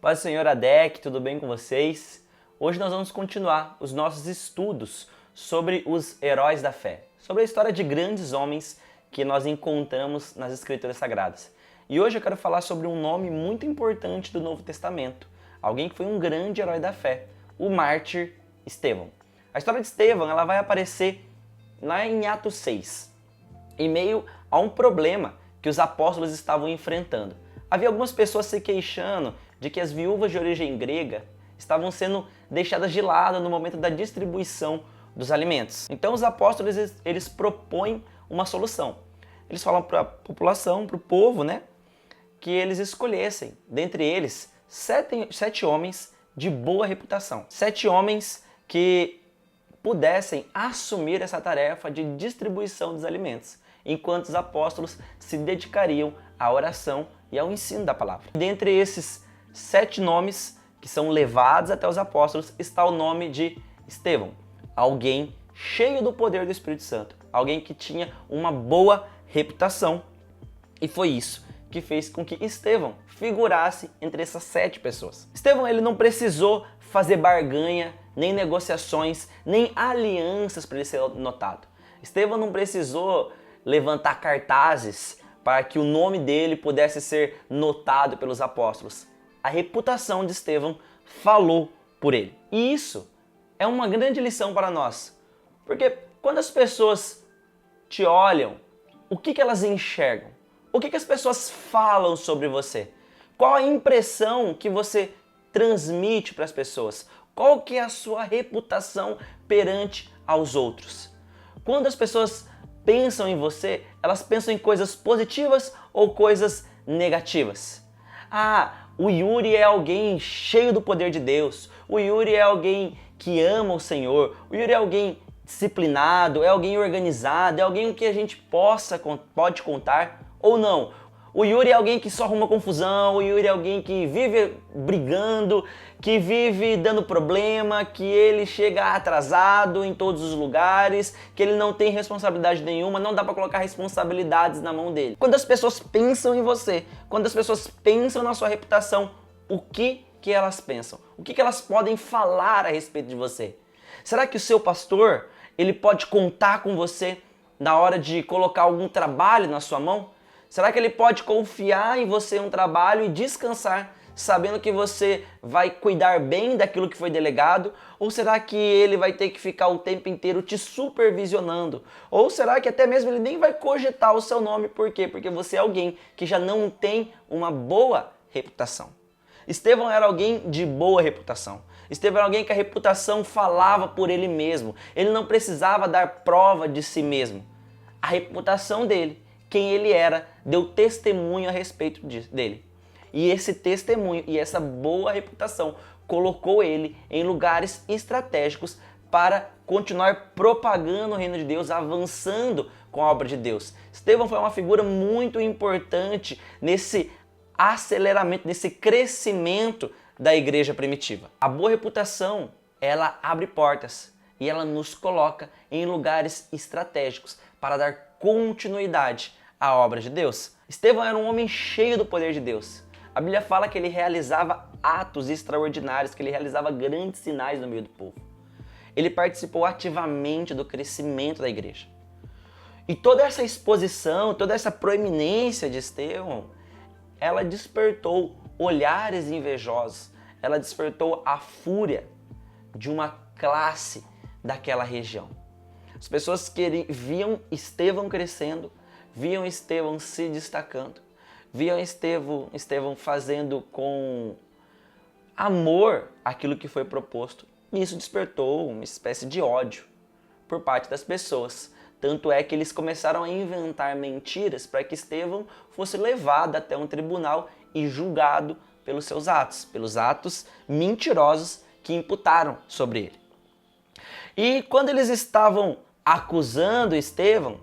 Paz do Senhor Adek, tudo bem com vocês? Hoje nós vamos continuar os nossos estudos sobre os heróis da fé, sobre a história de grandes homens que nós encontramos nas Escrituras Sagradas. E hoje eu quero falar sobre um nome muito importante do Novo Testamento, alguém que foi um grande herói da fé, o mártir Estevão. A história de Estevão ela vai aparecer lá em Atos 6, em meio a um problema que os apóstolos estavam enfrentando. Havia algumas pessoas se queixando de que as viúvas de origem grega estavam sendo deixadas de lado no momento da distribuição dos alimentos. Então os apóstolos eles propõem uma solução. Eles falam para a população, para o povo, que eles escolhessem, dentre eles, sete homens de boa reputação. 7 homens que pudessem assumir essa tarefa de distribuição dos alimentos, enquanto os apóstolos se dedicariam à oração e ao ensino da palavra. Dentre esses 7 nomes que são levados até os apóstolos está o nome de Estevão, alguém cheio do poder do Espírito Santo, alguém que tinha uma boa reputação, e foi isso que fez com que Estevão figurasse entre essas 7 pessoas. Estevão ele não precisou fazer barganha, nem negociações, nem alianças para ele ser notado. Estevão não precisou levantar cartazes para que o nome dele pudesse ser notado pelos apóstolos. A reputação de Estevão falou por ele. E isso é uma grande lição para nós. Porque quando as pessoas te olham, o que elas enxergam? O que as pessoas falam sobre você? Qual a impressão que você transmite para as pessoas? Qual que é a sua reputação perante aos outros? Quando as pessoas pensam em você, elas pensam em coisas positivas ou coisas negativas? Ah, o Yuri é alguém cheio do poder de Deus. O Yuri é alguém que ama o Senhor. O Yuri é alguém disciplinado, é alguém organizado, é alguém que a gente pode contar ou não. O Yuri é alguém que só arruma confusão, o Yuri é alguém que vive brigando, que vive dando problema, que ele chega atrasado em todos os lugares, que ele não tem responsabilidade nenhuma, não dá para colocar responsabilidades na mão dele. Quando as pessoas pensam em você, quando as pessoas pensam na sua reputação, o que elas pensam? O que elas podem falar a respeito de você? Será que o seu pastor, ele pode contar com você na hora de colocar algum trabalho na sua mão? Será que ele pode confiar em você um trabalho e descansar, sabendo que você vai cuidar bem daquilo que foi delegado? Ou será que ele vai ter que ficar o tempo inteiro te supervisionando? Ou será que até mesmo ele nem vai cogitar o seu nome? Por quê? Porque você é alguém que já não tem uma boa reputação. Estevão era alguém de boa reputação. Estevão era alguém que a reputação falava por ele mesmo. Ele não precisava dar prova de si mesmo. A reputação dele, quem ele era, deu testemunho a respeito dele. E esse testemunho e essa boa reputação colocou ele em lugares estratégicos para continuar propagando o reino de Deus, avançando com a obra de Deus. Estevão foi uma figura muito importante nesse aceleramento, nesse crescimento da igreja primitiva. A boa reputação, ela abre portas e ela nos coloca em lugares estratégicos para dar continuidade à obra de Deus. Estevão era um homem cheio do poder de Deus. A Bíblia fala que ele realizava atos extraordinários, que ele realizava grandes sinais no meio do povo. Ele participou ativamente do crescimento da igreja. E toda essa exposição, toda essa proeminência de Estevão, ela despertou olhares invejosos, ela despertou a fúria de uma classe daquela região. As pessoas que viam Estevão crescendo, viam Estevão se destacando, viam Estevão fazendo com amor aquilo que foi proposto. E isso despertou uma espécie de ódio por parte das pessoas. Tanto é que eles começaram a inventar mentiras para que Estevão fosse levado até um tribunal e julgado pelos seus atos, pelos atos mentirosos que imputaram sobre ele. E quando eles estavam acusando Estevão,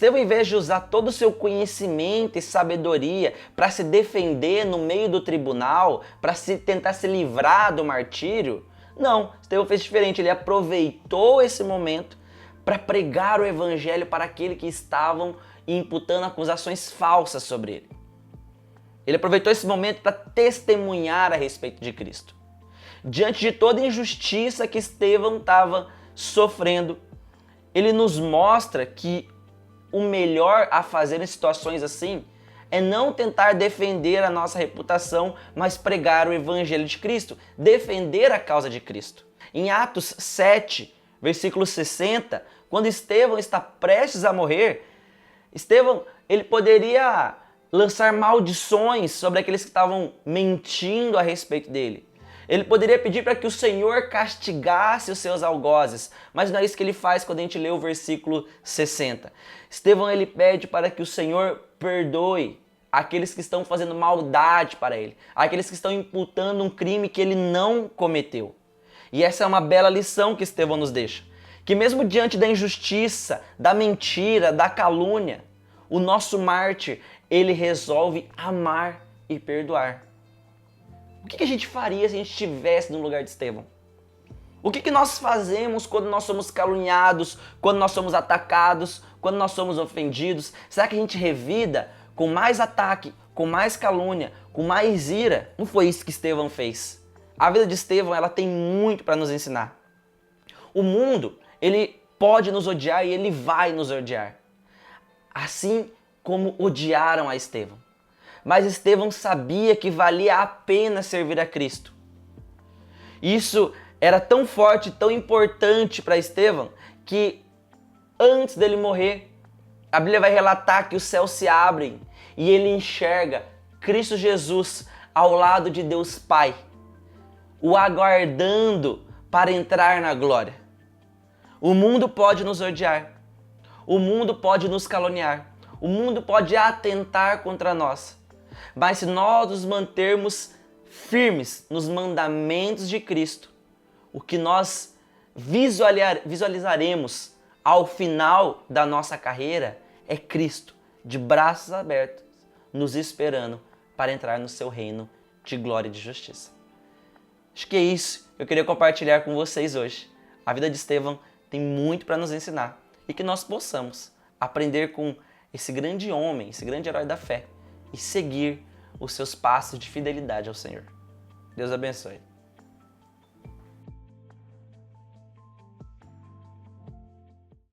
em vez de usar todo o seu conhecimento e sabedoria para se defender no meio do tribunal, para tentar se livrar do martírio, não, Estevão fez diferente. Ele aproveitou esse momento para pregar o evangelho para aqueles que estavam imputando acusações falsas sobre ele. Ele aproveitou esse momento para testemunhar a respeito de Cristo. Diante de toda a injustiça que Estevão estava sofrendo, ele nos mostra que o melhor a fazer em situações assim é não tentar defender a nossa reputação, mas pregar o Evangelho de Cristo, defender a causa de Cristo. Em Atos 7, versículo 60, quando Estevão está prestes a morrer, Estevão ele poderia lançar maldições sobre aqueles que estavam mentindo a respeito dele. Ele poderia pedir para que o Senhor castigasse os seus algozes, mas não é isso que ele faz quando a gente lê o versículo 60. Estevão ele pede para que o Senhor perdoe aqueles que estão fazendo maldade para ele, aqueles que estão imputando um crime que ele não cometeu. E essa é uma bela lição que Estevão nos deixa, que mesmo diante da injustiça, da mentira, da calúnia, o nosso mártir, ele resolve amar e perdoar. O que a gente faria se a gente estivesse no lugar de Estevão? O que nós fazemos quando nós somos caluniados, quando nós somos atacados, quando nós somos ofendidos? Será que a gente revida com mais ataque, com mais calúnia, com mais ira? Não foi isso que Estevão fez. A vida de Estevão, ela tem muito para nos ensinar. O mundo, ele pode nos odiar e ele vai nos odiar. Assim como odiaram a Estevão. Mas Estevão sabia que valia a pena servir a Cristo. Isso era tão forte, tão importante para Estevão, que antes dele morrer, a Bíblia vai relatar que os céus se abrem e ele enxerga Cristo Jesus ao lado de Deus Pai, o aguardando para entrar na glória. O mundo pode nos odiar, o mundo pode nos caluniar, o mundo pode atentar contra nós. Mas se nós nos mantermos firmes nos mandamentos de Cristo, o que nós visualizaremos ao final da nossa carreira é Cristo, de braços abertos, nos esperando para entrar no seu reino de glória e de justiça. Acho que é isso que eu queria compartilhar com vocês hoje. A vida de Estevão tem muito para nos ensinar e que nós possamos aprender com esse grande homem, esse grande herói da fé, e seguir os seus passos de fidelidade ao Senhor. Deus abençoe.